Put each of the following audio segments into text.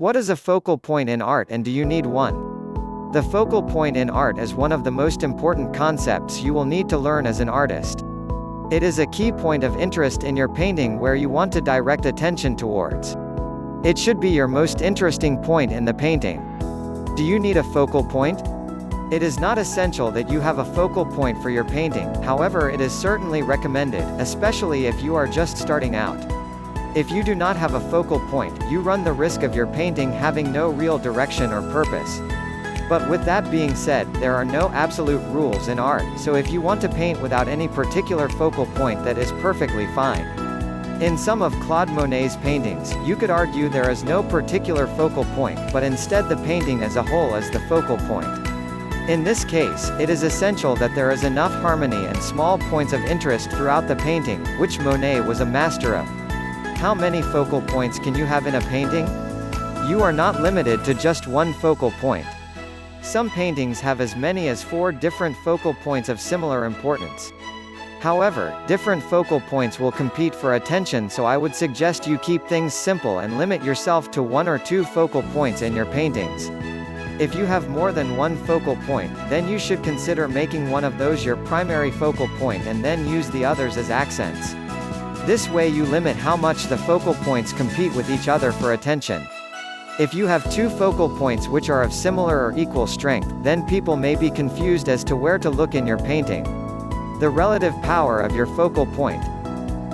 What is a focal point in art, and do you need one? The focal point in art is one of the most important concepts you will need to learn as an artist. It is a key point of interest in your painting where you want to direct attention towards. It should be your most interesting point in the painting. Do you need a focal point? It is not essential that you have a focal point for your painting, however it is certainly recommended, especially if you are just starting out. If you do not have a focal point, you run the risk of your painting having no real direction or purpose. But with that being said, there are no absolute rules in art, so if you want to paint without any particular focal point, that is perfectly fine. In some of Claude Monet's paintings, you could argue there is no particular focal point, but instead the painting as a whole is the focal point. In this case, it is essential that there is enough harmony and small points of interest throughout the painting, which Monet was a master of. How many focal points can you have in a painting? You are not limited to just one focal point. Some paintings have as many as 4 different focal points of similar importance. However, different focal points will compete for attention, so I would suggest you keep things simple and limit yourself to 1 or 2 focal points in your paintings. If you have more than one focal point, then you should consider making one of those your primary focal point and then use the others as accents. This way you limit how much the focal points compete with each other for attention. If you have 2 focal points which are of similar or equal strength, then people may be confused as to where to look in your painting. The relative power of your focal point.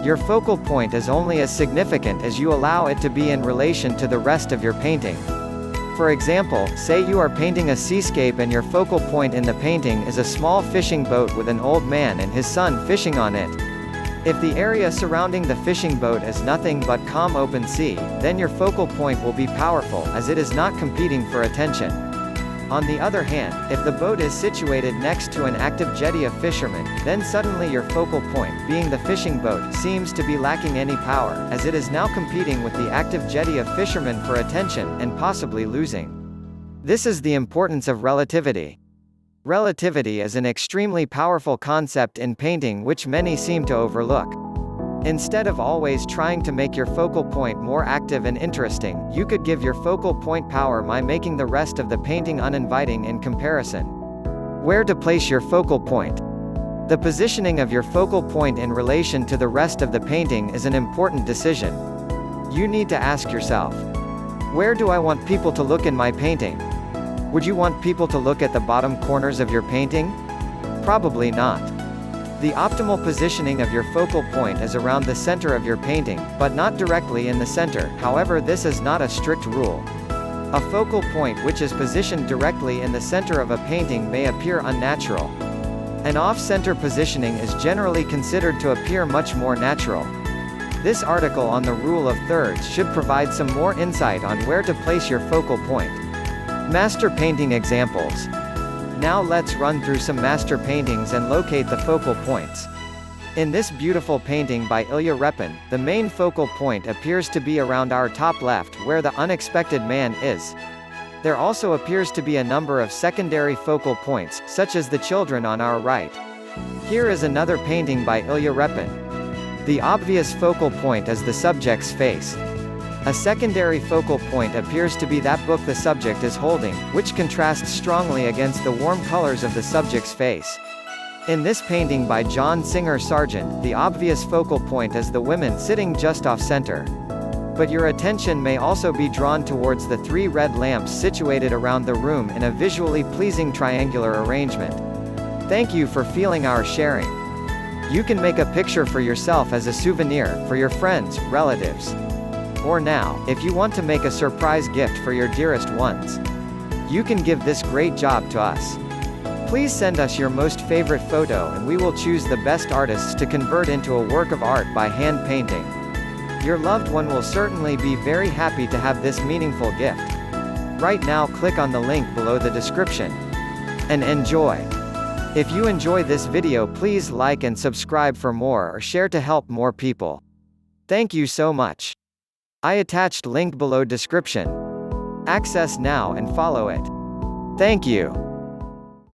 Your focal point is only as significant as you allow it to be in relation to the rest of your painting. For example, say you are painting a seascape and your focal point in the painting is a small fishing boat with an old man and his son fishing on it. If the area surrounding the fishing boat is nothing but calm open sea, then your focal point will be powerful, as it is not competing for attention. On the other hand, if the boat is situated next to an active jetty of fishermen, then suddenly your focal point, being the fishing boat, seems to be lacking any power, as it is now competing with the active jetty of fishermen for attention, and possibly losing. This is the importance of relativity. Relativity is an extremely powerful concept in painting which many seem to overlook. Instead of always trying to make your focal point more active and interesting, you could give your focal point power by making the rest of the painting uninviting in comparison. Where to place your focal point. The positioning of your focal point in relation to the rest of the painting is an important decision. You need to ask yourself, where do I want people to look in my painting? Would you want people to look at the bottom corners of your painting? Probably not. The optimal positioning of your focal point is around the center of your painting, but not directly in the center. However, this is not a strict rule. A focal point which is positioned directly in the center of a painting may appear unnatural. An off-center positioning is generally considered to appear much more natural. This article on the rule of thirds should provide some more insight on where to place your focal point. Master painting examples. Now let's run through some master paintings and locate the focal points. In this beautiful painting by Ilya Repin, the main focal point appears to be around our top left where the unexpected man is. There also appears to be a number of secondary focal points, such as the children on our right. Here is another painting by Ilya Repin. The obvious focal point is the subject's face. A secondary focal point appears to be that book the subject is holding, which contrasts strongly against the warm colors of the subject's face. In this painting by John Singer Sargent, the obvious focal point is the women sitting just off-center. But your attention may also be drawn towards the 3 red lamps situated around the room in a visually pleasing triangular arrangement. Thank you for feeling our sharing. You can make a picture for yourself as a souvenir, for your friends, relatives. Or now, if you want to make a surprise gift for your dearest ones. You can give this great job to us. Please send us your most favorite photo and we will choose the best artists to convert into a work of art by hand painting. Your loved one will certainly be very happy to have this meaningful gift. Right now click on the link below the description. And enjoy! If you enjoy this video, please like and subscribe for more or share to help more people. Thank you so much. I attached link below description. Access now and follow it. Thank you.